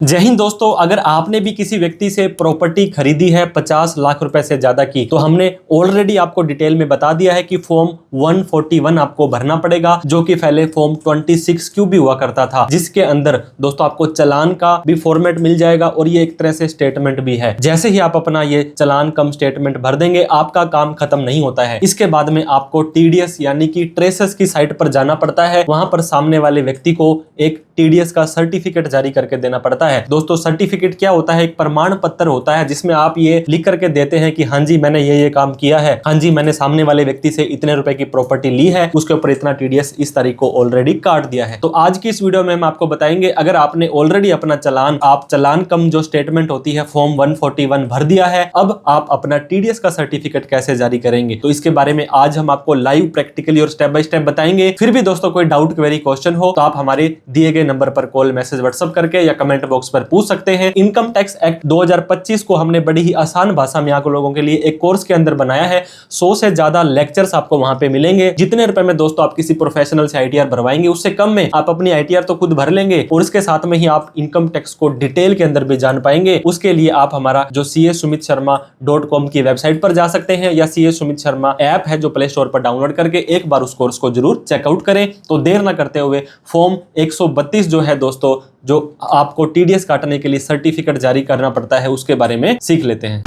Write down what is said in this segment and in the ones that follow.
जय हिंद दोस्तों, अगर आपने भी किसी व्यक्ति से प्रॉपर्टी खरीदी है 50 लाख रुपए से ज्यादा की, तो हमने ऑलरेडी आपको डिटेल में बता दिया है कि फॉर्म 141 आपको भरना पड़ेगा, जो कि पहले फॉर्म 26Q भी हुआ करता था, जिसके अंदर दोस्तों आपको चालान का भी फॉर्मेट मिल जाएगा और ये एक तरह से स्टेटमेंट भी है। जैसे ही आप अपना ये चालान कम स्टेटमेंट भर देंगे, आपका काम खत्म नहीं होता है। इसके बाद में आपको TDS यानी कि ट्रेसेस की साइट पर जाना पड़ता है। वहां पर सामने वाले व्यक्ति को एक TDS का सर्टिफिकेट जारी करके देना पड़ता है। दोस्तों सर्टिफिकेट क्या होता है? एक प्रमाण पत्र होता है जिसमें आप ये लिख करके देते हैं कि हाँ जी मैंने ये काम किया है, हाँ जी मैंने सामने वाले व्यक्ति से इतने रुपए की प्रॉपर्टी ली है, उसके ऊपर इतना TDS इस तारीख को ऑलरेडी काट दिया है। तो आज की इस वीडियो में हम आपको बताएंगे, अगर आपने ऑलरेडी अपना चालान कम जो स्टेटमेंट होती है फॉर्म 141 भर दिया है, अब आप अपना TDS का सर्टिफिकेट कैसे जारी करेंगे, तो इसके बारे में आज हम आपको लाइव प्रैक्टिकली और स्टेप बाय स्टेप बताएंगे। फिर भी दोस्तों कोई डाउट क्वेरी क्वेश्चन हो तो आप हमारे दिए गए नंबर पर कॉल मैसेज व्हाट्सएप करके या कमेंट बॉक्स पर पूछ सकते हैं। इनकम टैक्स एक्ट 2025 को हमने बड़ी ही आसान भाषा में आप लोगों के लिए एक कोर्स के अंदर बनाया है। 100 से ज्यादा लेक्चर्स आपको वहां पे मिलेंगे। जितने रुपए में दोस्तों आप किसी प्रोफेशनल से ITR भरवाएंगे, उससे कम में आप अपनी ITR तो खुद भर लेंगे और इसके साथ में ही आप इनकम टैक्स को डिटेल के अंदर भी जान पाएंगे। उसके लिए आप हमारा जो CASumitSharma.com की वेबसाइट पर जा सकते हैं या CA सुमित शर्मा ऐप है जो प्ले स्टोर पर डाउनलोड करके एक बार उस कोर्स को जरूर चेकआउट करें। तो देर ना करते हुए फॉर्म 132 जो है दोस्तों, जो आपको TDS काटने के लिए सर्टिफिकेट जारी करना पड़ता है, उसके बारे में सीख लेते हैं।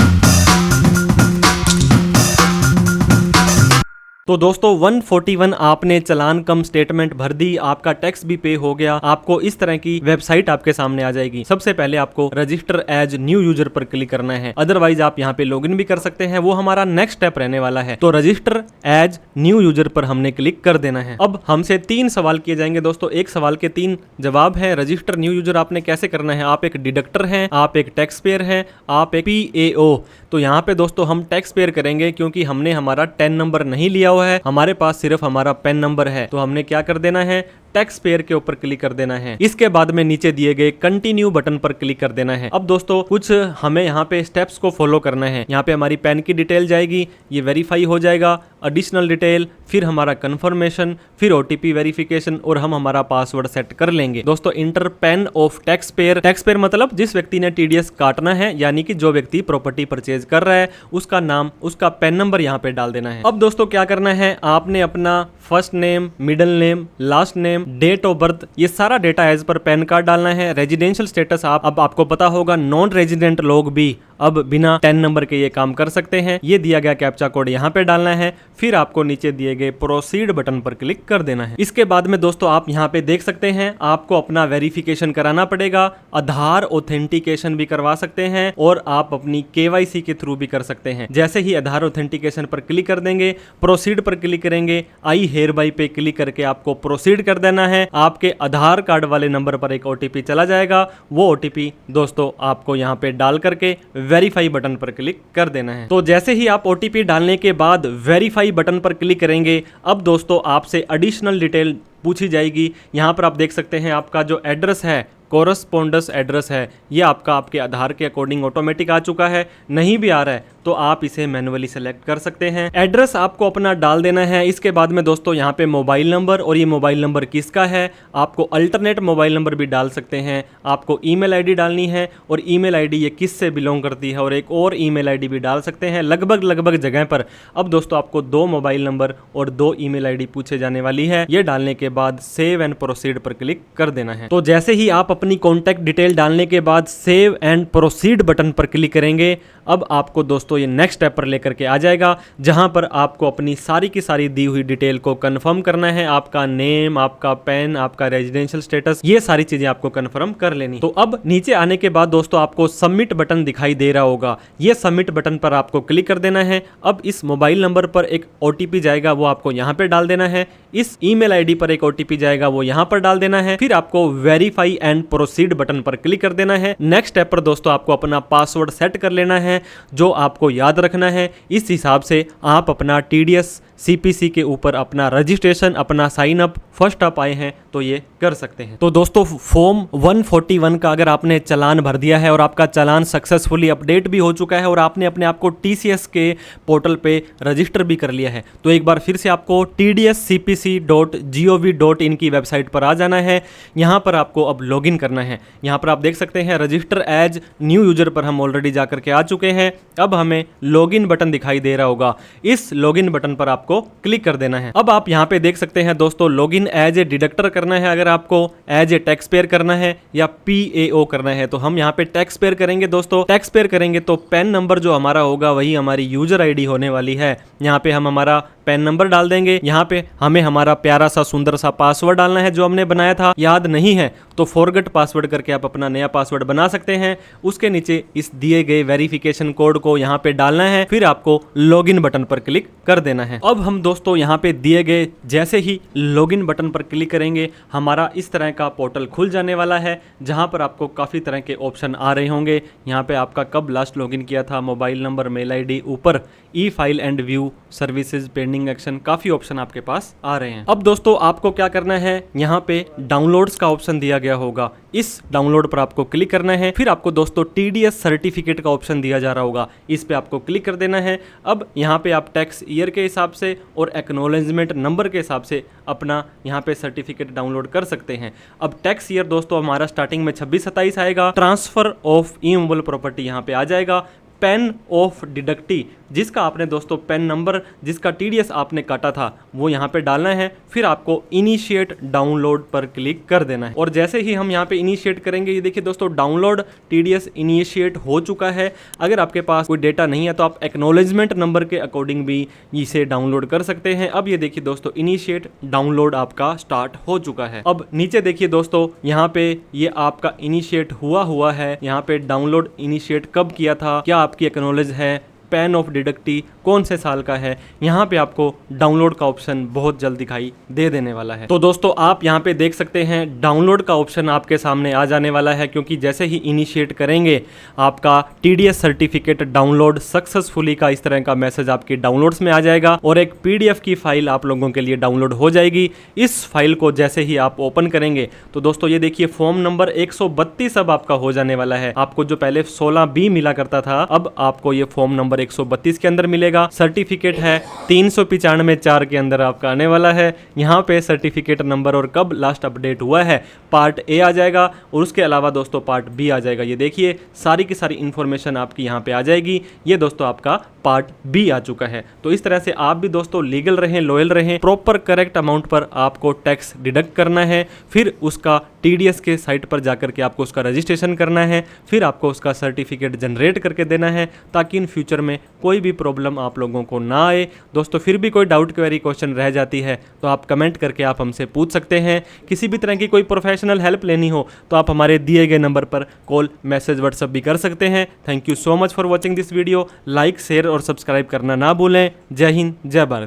तो दोस्तों 141 आपने चालान कम स्टेटमेंट भर दी, आपका टैक्स भी पे हो गया, आपको इस तरह की वेबसाइट आपके सामने आ जाएगी। सबसे पहले आपको रजिस्टर एज न्यू यूजर पर क्लिक करना है, अदरवाइज आप यहाँ पे लॉगिन भी कर सकते हैं, वो हमारा नेक्स्ट स्टेप रहने वाला है। तो रजिस्टर एज न्यू यूजर पर हमने क्लिक कर देना है। अब हमसे 3 सवाल किए जाएंगे दोस्तों, एक सवाल के 3 जवाब है। रजिस्टर न्यू यूजर आपने कैसे करना है? आप एक डिडक्टर हैं, आप एक टैक्स पेयर हैं, आप एक PAO। तो यहाँ पे दोस्तों हम टैक्स पेयर करेंगे क्योंकि हमने हमारा 10 नंबर नहीं लिया हुआ है, हमारे पास सिर्फ हमारा पैन नंबर है। तो हमने क्या कर देना है? टैक्स पेयर के ऊपर क्लिक कर देना है। इसके बाद में नीचे दिए गए कंटिन्यू बटन पर क्लिक कर देना है। अब दोस्तों कुछ हमें यहाँ पे स्टेप्स को फॉलो करना है। यहाँ पे हमारी पैन की डिटेल जाएगी, ये वेरीफाई हो जाएगा, एडिशनल डिटेल, फिर हमारा कंफर्मेशन, फिर OTP वेरिफिकेशन और हम हमारा पासवर्ड सेट कर लेंगे। दोस्तों inter pan of tax payer. Tax payer मतलब जिस व्यक्ति ने TDS काटना है, यानी कि जो व्यक्ति प्रॉपर्टी परचेज कर रहा है, उसका नाम, उसका पैन नंबर यहाँ पे डाल देना है। अब दोस्तों क्या करना है? आपने अपना first name, middle name, last name, date of birth, ये सारा data as per PAN card डालना है। रेजिडेंशियल स्टेटस अब आपको पता होगा, नॉन रेजिडेंट लोग भी अब बिना 10 नंबर के ये काम कर सकते हैं। ये दिया गया कैप्चा कोड यहाँ पे डालना है, फिर आपको नीचे दिए गए प्रोसीड बटन पर क्लिक कर देना है। इसके बाद में दोस्तों आप यहाँ पे देख सकते हैं, आपको अपना वेरिफिकेशन कराना पड़ेगा, आधार ऑथेंटिकेशन भी करवा सकते हैं और आप अपनी KYC के थ्रू भी कर सकते हैं। जैसे ही आधार ऑथेंटिकेशन पर क्लिक कर देंगे, प्रोसीड पर क्लिक करेंगे, आई हेयर बाई पे क्लिक करके आपको प्रोसीड कर देना है। आपके आधार कार्ड वाले नंबर पर एक OTP चला जाएगा, वो OTP दोस्तों आपको यहाँ पे डाल करके वेरीफाई बटन पर क्लिक कर देना है। तो जैसे ही आप OTP डालने के बाद वेरीफाई बटन पर क्लिक करेंगे, अब दोस्तों आपसे एडिशनल डिटेल पूछी जाएगी। यहाँ पर आप देख सकते हैं आपका जो एड्रेस है, कोरस्पोंडेंस एड्रेस है, ये आपके आधार के अकॉर्डिंग ऑटोमेटिक आ चुका है। नहीं भी आ रहा है तो आप इसे मैन्युअली सेलेक्ट कर सकते हैं। एड्रेस आपको अपना डाल देना है। इसके बाद में दोस्तों यहाँ पे मोबाइल नंबर, और ये मोबाइल नंबर किसका है, आपको अल्टरनेट मोबाइल नंबर भी डाल सकते हैं। आपको ईमेल आईडी डालनी है और ईमेल आईडी ये किस से बिलोंग करती है, और एक और ईमेल आईडी भी डाल सकते हैं, लगभग जगह पर। अब दोस्तों आपको 2 मोबाइल नंबर और 2 ईमेल आईडी पूछे जाने वाली है। ये डालने के बाद सेव एंड प्रोसीड पर क्लिक कर देना है। तो जैसे ही आप अपनी कॉन्टैक्ट डिटेल डालने के बाद सेव एंड प्रोसीड बटन पर क्लिक करेंगे, अब आपको दोस्तों ये नेक्स्ट स्टेप पर लेकर के आ जाएगा, जहां पर आपको अपनी सारी की सारी दी हुई डिटेल को कंफर्म करना है। आपका नेम, आपका पैन, आपका रेजिडेंशियल स्टेटस, ये सारी चीजें आपको कंफर्म कर लेनी। तो अब नीचे आने के बाद दोस्तों आपको सबमिट बटन दिखाई दे रहा होगा, ये सबमिट बटन पर आपको क्लिक कर देना है। अब इस मोबाइल नंबर पर एक OTP जाएगा, वो आपको यहाँ पे डाल देना है। इस ईमेल आईडी पर एक OTP जाएगा, वो यहाँ पर डाल देना है। फिर आपको वेरीफाई एंड प्रोसीड बटन पर क्लिक कर देना है। नेक्स्ट स्टेप पर दोस्तों आपको अपना पासवर्ड सेट कर लेना है, जो आपको याद रखना है। इस हिसाब से आप अपना TDS CPC के ऊपर अपना रजिस्ट्रेशन, अपना साइन अप फर्स्ट अप आए हैं तो ये कर सकते हैं। तो दोस्तों फॉर्म 141 का अगर आपने चालान भर दिया है और आपका चालान सक्सेसफुली अपडेट भी हो चुका है और आपने अपने आप को TCS के पोर्टल पे रजिस्टर भी कर लिया है, तो एक बार फिर से आपको tdscpc.gov.in की वेबसाइट पर आ जाना है। यहाँ पर आपको अब लॉगिन करना है। यहाँ पर आप देख सकते हैं रजिस्टर एज न्यू यूजर पर हम ऑलरेडी जाकर के आ चुके हैं। अब हमें लॉगिन बटन दिखाई दे रहा होगा, इस लॉगिन बटन पर आपको क्लिक कर देना है। अब आप यहाँ पे देख सकते हैं दोस्तों लॉगिन एज ए डिडक्टर करना है, अगर आपको एज ए टैक्स पेयर करना है या PAO करना है। तो हम यहाँ पे टैक्स पेयर करेंगे दोस्तों। टैक्स पेयर करेंगे तो पैन नंबर जो हमारा होगा वही हमारी यूजर ID होने वाली है। यहाँ पे हम हमारा पैन नंबर डाल देंगे। यहाँ पे हमें हमारा प्यारा सा सुंदर सा पासवर्ड डालना है जो हमने बनाया था। याद नहीं है तो फॉरगेट पासवर्ड करके आप अपना नया पासवर्ड बना सकते हैं। उसके नीचे इस दिए गए वेरिफिकेशन कोड को यहाँ पे डालना है, फिर आपको लॉगिन बटन पर क्लिक कर देना है। अब हम दोस्तों यहाँ पे दिए गए जैसे ही लॉगिन बटन पर क्लिक करेंगे हमारा इस तरह का पोर्टल खुल जाने वाला है, जहाँ पर आपको काफ़ी तरह के ऑप्शन आ रहे होंगे। यहाँ पे आपका कब लास्ट लॉगिन किया था, मोबाइल नंबर, मेल ID, ऊपर e-file and view, services, pending action, काफ़ी ऑप्शन आपके पास आ रहे हैं। अब दोस्तों आपको क्या करना है, यहाँ पे डाउनलोड्स का ऑप्शन दिया गया होगा, इस डाउनलोड पर आपको क्लिक करना है। फिर आपको दोस्तों TDS सर्टिफिकेट का ऑप्शन दिया जा रहा होगा, इस पे आपको क्लिक कर देना है। अब यहाँ पे आप टैक्स ईयर के हिसाब से और एक्नॉलेजमेंट नंबर के हिसाब से अपना यहाँ पे सर्टिफिकेट डाउनलोड कर सकते हैं। अब टैक्स ईयर दोस्तों हमारा स्टार्टिंग में 26-27 आएगा। ट्रांसफर ऑफ इमूवेबल प्रॉपर्टी यहाँ पे आ जाएगा। पेन ऑफ डिडक्टी, जिसका आपने दोस्तों पेन नंबर जिसका TDS आपने काटा था वो यहाँ पे डालना है। फिर आपको इनिशिएट डाउनलोड पर क्लिक कर देना है और जैसे ही हम यहाँ पे इनिशिएट करेंगे, ये देखिए दोस्तों डाउनलोड TDS इनिशिएट हो चुका है। अगर आपके पास कोई डेटा नहीं है तो आप एक्नॉलेजमेंट नंबर के अकॉर्डिंग भी इसे डाउनलोड कर सकते हैं। अब ये देखिए दोस्तों इनिशिएट डाउनलोड आपका स्टार्ट हो चुका है। अब नीचे देखिए दोस्तों यहाँ पे ये आपका इनिशिएट हुआ है। यहाँ पे डाउनलोड इनिशिएट कब किया था, क्या आपकी एक्नॉलेज है, पेन ऑफ डिडक्टी कौन से साल का है, यहाँ पे आपको डाउनलोड का ऑप्शन बहुत जल्द दिखाई दे देने वाला है। तो दोस्तों आप यहाँ पे देख सकते हैं डाउनलोड का ऑप्शन आपके सामने आ जाने वाला है, क्योंकि जैसे ही इनिशिएट करेंगे आपका TDS सर्टिफिकेट डाउनलोड सक्सेसफुली का इस तरह का मैसेज आपकी डाउनलोड्स में आ जाएगा और एक PDF की फाइल आप लोगों के लिए डाउनलोड हो जाएगी। इस फाइल को जैसे ही आप ओपन करेंगे तो दोस्तों ये देखिए फॉर्म नंबर 132 अब आपका हो जाने वाला है। आपको जो पहले 16B मिला करता था, अब आपको ये फॉर्म नंबर 132 के अंदर मिलेगा। सर्टिफिकेट है 395/4 के अंदर आपका आने वाला है। यहाँ पे सर्टिफिकेट नंबर और कब लास्ट अपडेट हुआ है पार्ट A आ जाएगा और उसके अलावा दोस्तों पार्ट B आ जाएगा। ये देखिए सारी की सारी इंफॉर्मेशन आपकी यहाँ पे आ जाएगी। ये दोस्तों आपका पार्ट B आ चुका है। तो इस तरह से आप भी दोस्तों लीगल रहें, लॉयल रहें, प्रॉपर करेक्ट अमाउंट पर आपको टैक्स डिडक्ट करना है, फिर उसका TDS के साइट पर जाकर के आपको उसका रजिस्ट्रेशन करना है, फिर आपको उसका सर्टिफिकेट जनरेट करके देना है ताकि इन फ्यूचर में कोई भी प्रॉब्लम आप लोगों को ना आए। दोस्तों फिर भी कोई डाउट क्वेरी क्वेश्चन रह जाती है तो आप कमेंट करके आप हमसे पूछ सकते हैं। किसी भी तरह की कोई प्रोफेशनल हेल्प लेनी हो तो आप हमारे दिए गए नंबर पर कॉल, मैसेज, व्हाट्सएप भी कर सकते हैं। Thank you so much for watching this video. Like, share और सब्सक्राइब करना ना भूलें। जय हिंद, जय भारत।